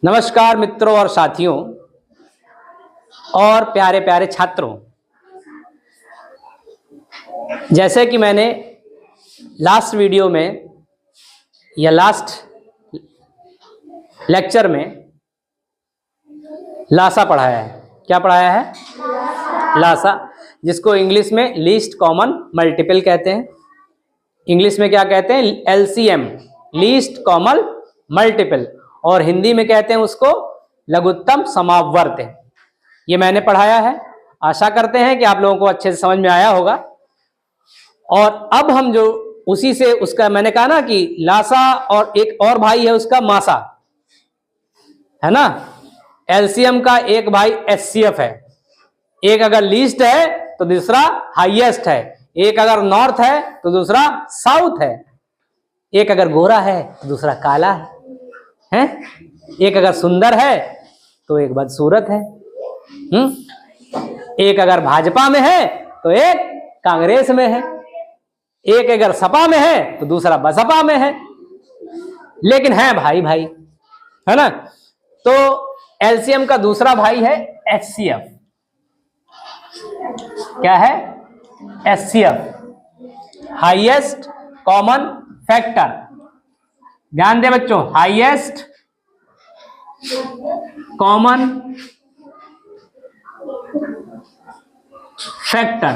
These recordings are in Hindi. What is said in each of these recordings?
नमस्कार मित्रों और साथियों और प्यारे प्यारे छात्रों। जैसे कि मैंने लास्ट वीडियो में या लास्ट लेक्चर में लासा पढ़ाया है। क्या पढ़ाया है? लासा, जिसको इंग्लिश में लीस्ट कॉमन मल्टीपल कहते हैं। इंग्लिश में क्या कहते हैं? एलसीएम, लीस्ट कॉमन मल्टीपल, और हिंदी में कहते हैं उसको लघुत्तम समावर्त। ये मैंने पढ़ाया है। आशा करते हैं कि आप लोगों को अच्छे से समझ में आया होगा। और अब हम जो उसी से उसका मैंने कहा ना कि लासा और एक और भाई है उसका मासा, है ना। एलसीएम का एक भाई एचसीएफ है। एक अगर लीस्ट है तो दूसरा हाईएस्ट है। एक अगर नॉर्थ है तो दूसरा साउथ है। एक अगर गोरा है तो दूसरा काला है? एक अगर सुंदर है तो एक बदसूरत है। एक अगर भाजपा में है तो एक कांग्रेस में है। एक अगर सपा में है तो दूसरा बसपा में है। लेकिन है भाई भाई, है ना। तो एलसीएम का दूसरा भाई है एचसीएफ। क्या है? HCF, highest common factor. ध्यान दे बच्चों, हाईएस्ट कॉमन फैक्टर।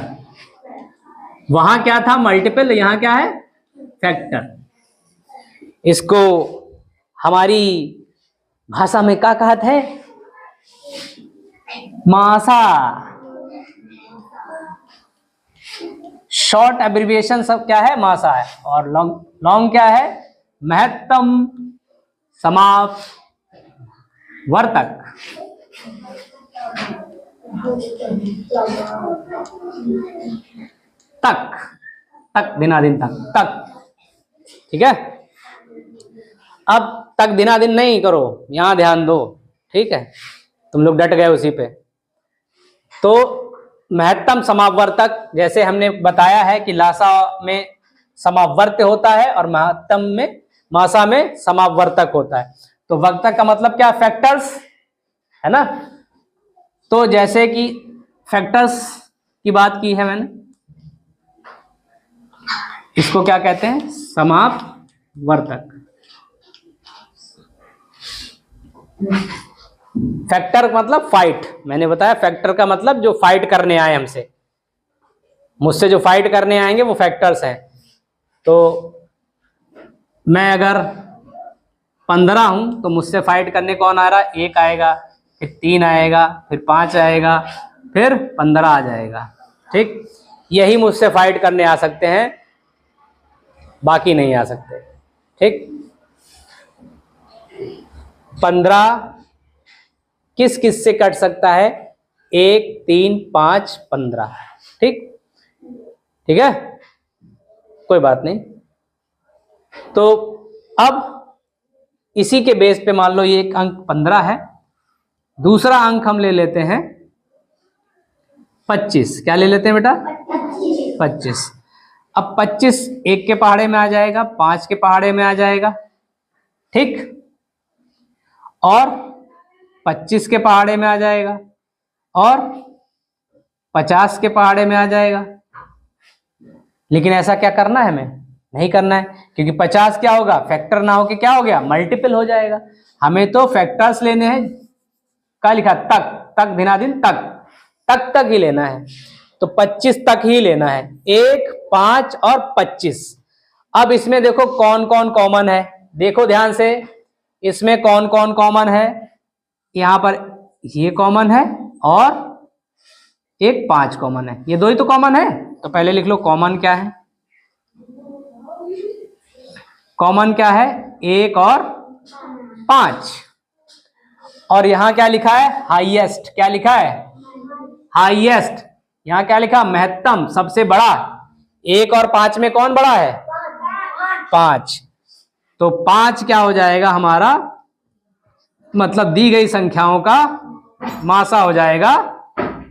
वहां क्या था? मल्टीपल, यहां क्या है? फैक्टर। इसको हमारी भाषा में क्या कहते हैं? मासा। शॉर्ट एब्रिविएशन सब क्या है? मासा है। और लॉन्ग क्या है? महत्तम समावर्तक। तक दिनादिन तक। ठीक है। अब तक दिनादिन नहीं करो, यहां ध्यान दो। ठीक है, तुम लोग डट गए उसी पे। तो महत्तम समावर्तक, जैसे हमने बताया है कि लासा में समावर्त्य होता है और महत्तम में मासा में समावर्तक होता है। तो वर्तक का मतलब क्या? फैक्टर्स, है ना। तो जैसे कि फैक्टर्स की बात की है मैंने, इसको क्या कहते हैं? समावर्तक। फैक्टर मतलब फाइट। मैंने बताया फैक्टर का मतलब जो फाइट करने आए हमसे, मुझसे जो फाइट करने आएंगे वो फैक्टर्स हैं। तो मैं अगर 15 हूं तो मुझसे फाइट करने कौन आ रहा है? 1 आएगा, फिर 3 आएगा, फिर 5 आएगा, फिर 15 आ जाएगा। ठीक, यही मुझसे फाइट करने आ सकते हैं, बाकी नहीं आ सकते। ठीक, 15 किस किस से कट सकता है? 1, 3, 5, 15। ठीक, ठीक है, कोई बात नहीं। तो अब इसी के बेस पे मान लो ये एक अंक 15 है, दूसरा अंक हम ले लेते हैं 25। क्या ले लेते हैं बेटा? 25। अब 25 1 के पहाड़े में आ जाएगा, 5 के पहाड़े में आ जाएगा। ठीक, और 25 के पहाड़े में आ जाएगा, और 50 के पहाड़े में आ जाएगा। लेकिन ऐसा क्या करना है हमें? नहीं करना है, क्योंकि 50 क्या होगा? फैक्टर ना होके क्या हो गया? मल्टीपल हो जाएगा। हमें तो फैक्टर्स लेने हैं। क्या लिखा? तक दिनादिन तक ही लेना है। तो 25 तक ही लेना है। 1, 5 और 25। अब इसमें देखो कौन कौन कॉमन है। देखो ध्यान से, इसमें कौन कौन कॉमन है। यहां पर ये कॉमन है और एक 5 कॉमन है। ये 2 ही तो कॉमन है। तो पहले लिख लो कॉमन क्या है। कॉमन क्या है? 1 और 5। और यहां क्या लिखा है? हाईएस्ट। क्या लिखा है? हाईएस्ट। यहां क्या लिखा? महत्तम, सबसे बड़ा। 1 और 5 में कौन बड़ा है? 5। तो 5 क्या हो जाएगा हमारा? मतलब दी गई संख्याओं का मासा हो जाएगा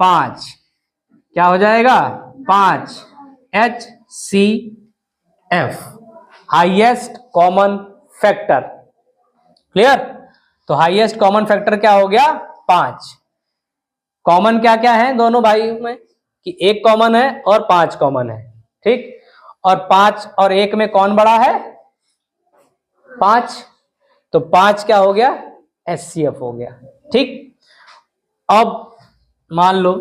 5। क्या हो जाएगा? 5। HCF, highest common factor. Clear? तो हाईएस्ट कॉमन फैक्टर क्या हो गया? 5। कॉमन क्या क्या है दोनों भाई में कि 1 कॉमन है और 5 कॉमन है। ठीक, और 5 और 1 में कौन बड़ा है? 5। तो 5 क्या हो गया? HCF हो गया। ठीक, अब मान लो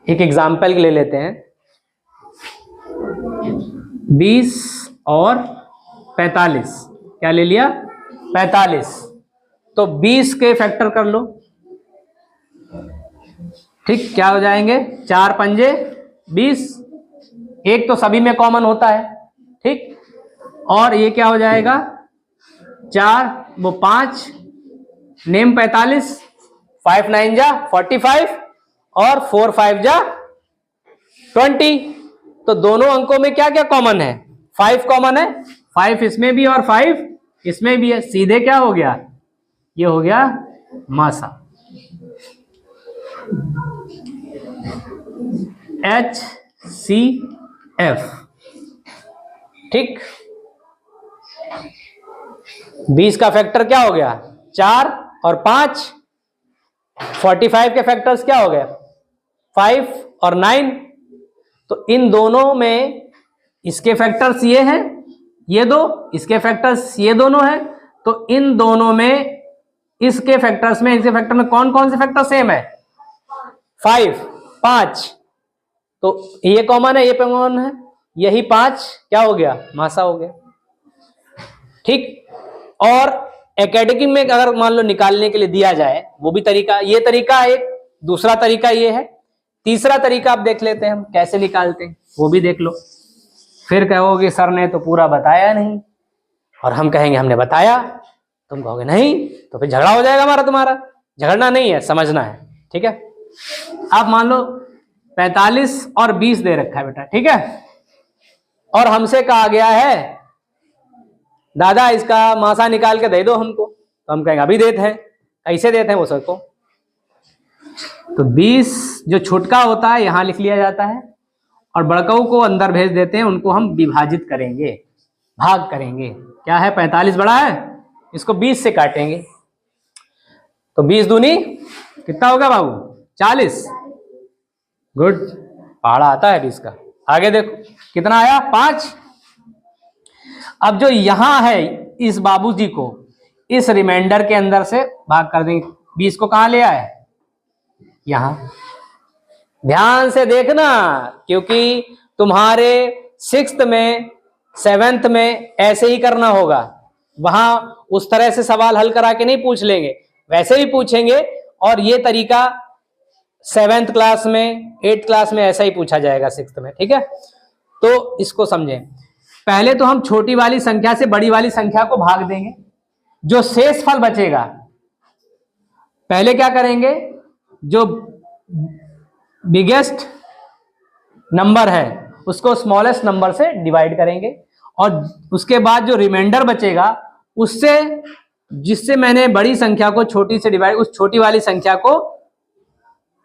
एक एग्जाम्पल ले लेते हैं, 20 और 45। क्या ले लिया? 45। तो 20 के फैक्टर कर लो। ठीक, क्या हो जाएंगे? 4 पंजे 20, 1 तो सभी में कॉमन होता है। ठीक, और ये क्या हो जाएगा? 4 वो 5 नेम 45, 5 9 जा 45 और 4 5 जा 20। तो दोनों अंकों में क्या क्या कॉमन है? 5 कॉमन है, 5 इसमें भी और 5 इसमें भी है। सीधे क्या हो गया? ये हो गया मासा। HCF। ठीक, 20 का फैक्टर क्या हो गया? 4 और 5। 45 के फैक्टर्स क्या हो गए? 5 और 9। तो इन दोनों में इसके फैक्टर्स ये हैं, ये दो, इसके फैक्टर्स ये दोनों हैं। तो इन दोनों में इसके फैक्टर्स में, इसके फैक्टर में कौन कौन से फैक्टर सेम है? 5 5। तो ये कॉमन है, ये कॉमन है, यही 5 क्या हो गया? मासा हो गया। ठीक, और एकेडमिक में अगर मान लो निकालने के लिए दिया जाए, वो भी तरीका, ये तरीका एक, दूसरा तरीका ये है, तीसरा तरीका आप देख लेते हैं हम कैसे निकालते हैं, वो भी देख लो। फिर कहोगे सर ने तो पूरा बताया नहीं, और हम कहेंगे हमने बताया, तुम कहोगे नहीं, तो फिर झगड़ा हो जाएगा हमारा तुम्हारा। झगड़ना नहीं है, समझना है। ठीक है, आप मान लो 45 और 20 दे रखा है बेटा, ठीक है, और हमसे कहा गया है दादा इसका मासा निकाल के दे दो हमको। तो हम कहेंगे अभी देते हैं। कैसे देते हैं वो सबको? तो 20 जो छुटका होता है यहां लिख लिया जाता है, और बड़काऊ को अंदर भेज देते हैं, उनको हम विभाजित करेंगे, भाग करेंगे। क्या है? 45 बड़ा है, इसको 20 से काटेंगे। तो 20 दूनी कितना होगा बाबू? 40। गुड, पहाड़ा आता है 20 का। आगे देखो कितना आया? 5। अब जो यहां है इस बाबूजी को इस रिमाइंडर के अंदर से भाग कर देंगे। 20 को कहां ले आए? यहां। ध्यान से देखना, क्योंकि तुम्हारे 6th में 7th में ऐसे ही करना होगा। वहां उस तरह से सवाल हल करा के नहीं पूछ लेंगे, वैसे ही पूछेंगे। और ये तरीका 7th क्लास में, 8th क्लास में ऐसा ही पूछा जाएगा 6th में। ठीक है, तो इसको समझें। पहले तो हम छोटी वाली संख्या से बड़ी वाली संख्या को भाग देंगे, जो शेष फल बचेगा पहले क्या करेंगे? जो बिगेस्ट नंबर है उसको स्मॉलेस्ट नंबर से डिवाइड करेंगे, और उसके बाद जो रिमाइंडर बचेगा उससे, जिससे मैंने बड़ी संख्या को छोटी से डिवाइड, उस छोटी वाली संख्या को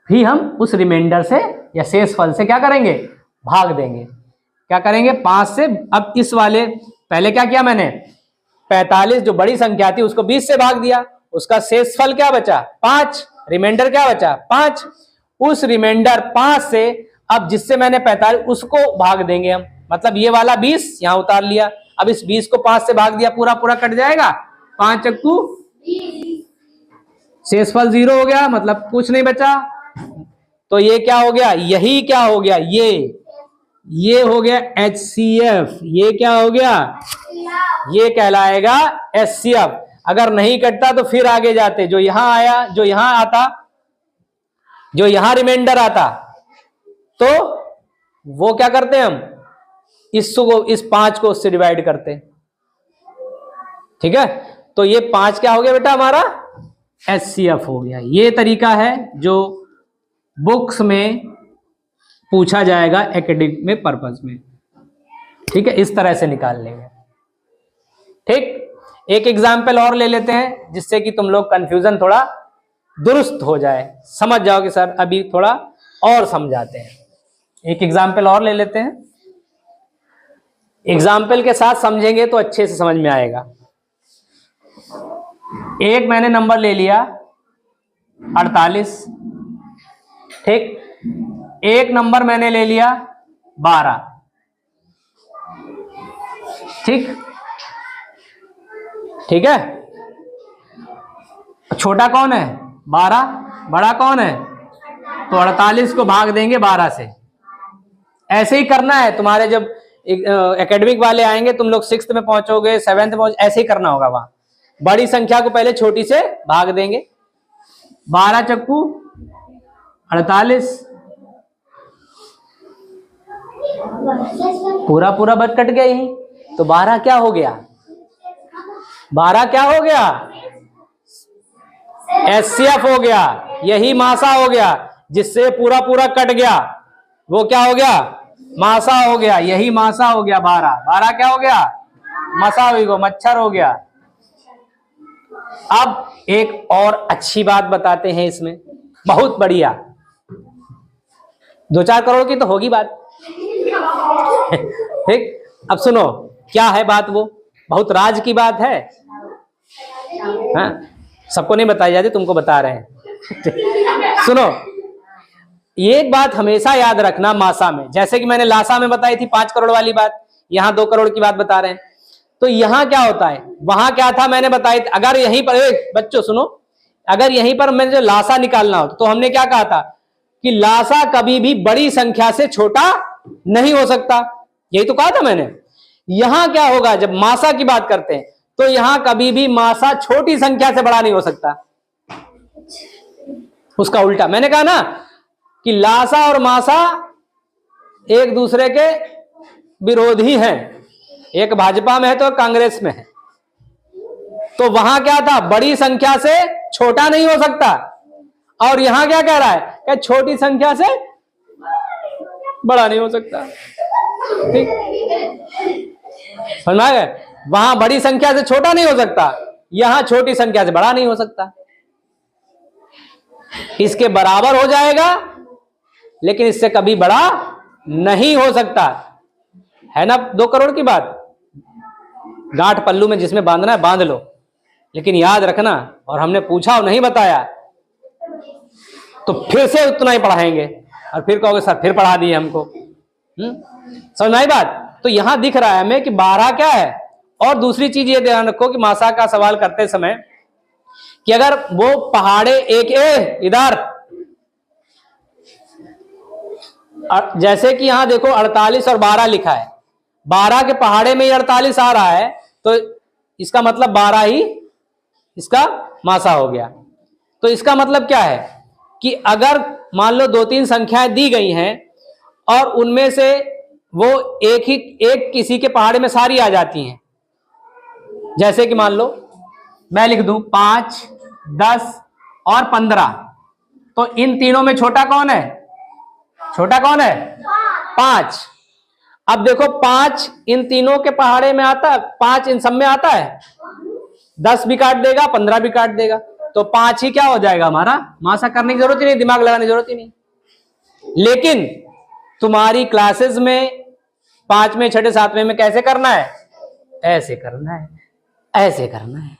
भी हम उस रिमाइंडर से या शेष फल से क्या करेंगे? भाग देंगे। क्या करेंगे? 5 से। अब इस वाले पहले क्या किया मैंने? 45 जो बड़ी संख्या थी उसको 20 से भाग दिया, उसका शेष फल क्या बचा? 5। रिमाइंडर क्या बचा? 5। उस रिमाइंडर 5 से अब जिससे मैंने 45 उसको भाग देंगे हम, मतलब ये वाला 20 यहां उतार लिया। अब इस 20 को 5 से भाग दिया, पूरा पूरा कट जाएगा। 5 चक्कू, शेष फल 0 हो गया, मतलब कुछ नहीं बचा। तो ये क्या हो गया? यही क्या हो गया? ये हो गया HCF। ये क्या हो गया? ये कहलाएगा HCF। अगर नहीं कटता तो फिर आगे जाते, जो यहां आया, जो यहां आता, जो यहां रिमाइंडर आता, तो वो क्या करते हैं हम? इसको, इस 5 को उससे डिवाइड करते हैं। ठीक है, तो ये 5 क्या हो गया बेटा? हमारा HCF हो गया। ये तरीका है जो बुक्स में पूछा जाएगा एकेडमिक पर्पस में। ठीक है, इस तरह से निकाल लेंगे। ठीक, एक एग्जाम्पल और ले लेते हैं जिससे कि तुम लोग कंफ्यूजन थोड़ा दुरुस्त हो जाए, समझ जाओ कि सर अभी थोड़ा और समझाते हैं। एक एग्जाम्पल और ले लेते हैं, एग्जाम्पल के साथ समझेंगे तो अच्छे से समझ में आएगा। एक मैंने नंबर ले लिया 48, ठीक। एक नंबर मैंने ले लिया 12, ठीक। ठीक है, छोटा कौन है? 12। बड़ा कौन है? तो 48 को भाग देंगे 12 से। ऐसे ही करना है तुम्हारे जब एकेडमिक वाले आएंगे, तुम लोग 6th में पहुंचोगे, 7th में ऐसे ही करना होगा। वहां बड़ी संख्या को पहले छोटी से भाग देंगे। 12 चक्कू 48, पूरा पूरा बट कट गया यही। तो 12 क्या हो गया? 12 क्या हो गया? HCF हो गया। यही मासा हो गया, जिससे पूरा पूरा कट गया वो क्या हो गया? मासा हो गया। यही मासा हो गया। 12 क्या हो गया? मसा हुई, वो मच्छर हो गया। अब एक और अच्छी बात बताते हैं इसमें, बहुत बढ़िया। 2-4 करोड़ की तो होगी बात। ठीक, अब सुनो क्या है बात। वो बहुत राज की बात है। हाँ, सबको नहीं बताई जाती, तुमको बता रहे हैं। सुनो, ये एक बात हमेशा याद रखना मासा में, जैसे कि मैंने लासा में बताई थी 5 करोड़ वाली बात, यहां 2 करोड़ की बात बता रहे हैं। तो यहां क्या होता है, वहां क्या था मैंने बताई। अगर यहीं पर बच्चों सुनो, अगर यहीं पर मैंने जो लासा निकालना हो तो हमने क्या कहा था कि लासा कभी भी बड़ी संख्या से छोटा नहीं हो सकता। यही तो कहा था मैंने। यहां क्या होगा, जब मासा की बात करते हैं तो यहां कभी भी मासा छोटी संख्या से बड़ा नहीं हो सकता। उसका उल्टा मैंने कहा ना कि लासा और मासा एक दूसरे के विरोधी हैं। एक भाजपा में है तो कांग्रेस में है। तो वहां क्या था, बड़ी संख्या से छोटा नहीं हो सकता। और यहां क्या कह रहा है कि छोटी संख्या से बड़ा नहीं हो सकता। ठीक, समझ में आ गया? वहां बड़ी संख्या से छोटा नहीं हो सकता, यहां छोटी संख्या से बड़ा नहीं हो सकता। इसके बराबर हो जाएगा लेकिन इससे कभी बड़ा नहीं हो सकता। है ना 2 करोड़ की बात। गांठ पल्लू में जिसमें बांधना है बांध लो, लेकिन याद रखना। और हमने पूछा और नहीं बताया तो फिर से उतना ही पढ़ाएंगे और फिर कहोगे सर फिर पढ़ा दिए हमको। समझ में आई बात? तो यहां दिख रहा है हमें कि 12 क्या है। और दूसरी चीज ये ध्यान रखो कि मासा का सवाल करते समय कि अगर वो पहाड़े एक इधर, जैसे कि यहां देखो 48 और 12 लिखा है, 12 के पहाड़े में ही 48 आ रहा है, तो इसका मतलब 12 ही इसका मासा हो गया। तो इसका मतलब क्या है कि अगर मान लो 2-3 संख्याएं दी गई हैं और उनमें से वो एक किसी के पहाड़े में सारी आ जाती हैं, जैसे कि मान लो मैं लिख दूं 5, 10 और 15, तो इन तीनों में छोटा कौन है? छोटा कौन है? 5। अब देखो 5 इन तीनों के पहाड़े में आता है, 5 इन सब में आता है। 10 भी काट देगा, 15 भी काट देगा, तो 5 ही क्या हो जाएगा हमारा मासा। करने की जरूरत ही नहीं, दिमाग लगाने की जरूरत ही नहीं। लेकिन तुम्हारी क्लासेस में 5वें, 6ठे, 7वें में कैसे करना है? ऐसे करना है, ऐसे करना है।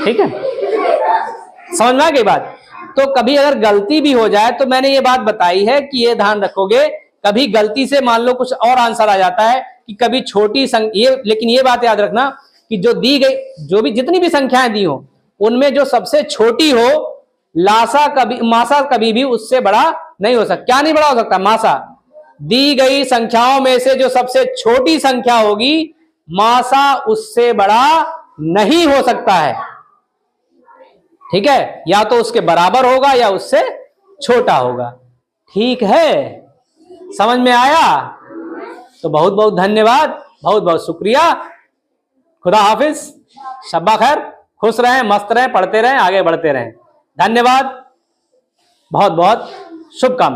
ठीक है, समझ में आ गई बात? तो कभी अगर गलती भी हो जाए तो मैंने ये बात बताई है कि ये ध्यान रखोगे, कभी गलती से मान लो कुछ और आंसर आ जाता है कि कभी छोटी लेकिन ये बात याद रखना कि जो दी गई, जो भी जितनी भी संख्याएं दी हो उनमें जो सबसे छोटी हो मासा कभी भी उससे बड़ा नहीं हो सकता। क्या नहीं बड़ा हो सकता? मासा। दी गई संख्याओं में से जो सबसे छोटी संख्या होगी मासा उससे बड़ा नहीं हो सकता है। ठीक है, या तो उसके बराबर होगा या उससे छोटा होगा। ठीक है, समझ में आया? तो बहुत बहुत धन्यवाद, बहुत बहुत शुक्रिया। खुदा हाफिज, शब्बा खैर, खुश रहें, मस्त रहें, पढ़ते रहें, आगे बढ़ते रहें। धन्यवाद, बहुत बहुत शुभकामनाएं।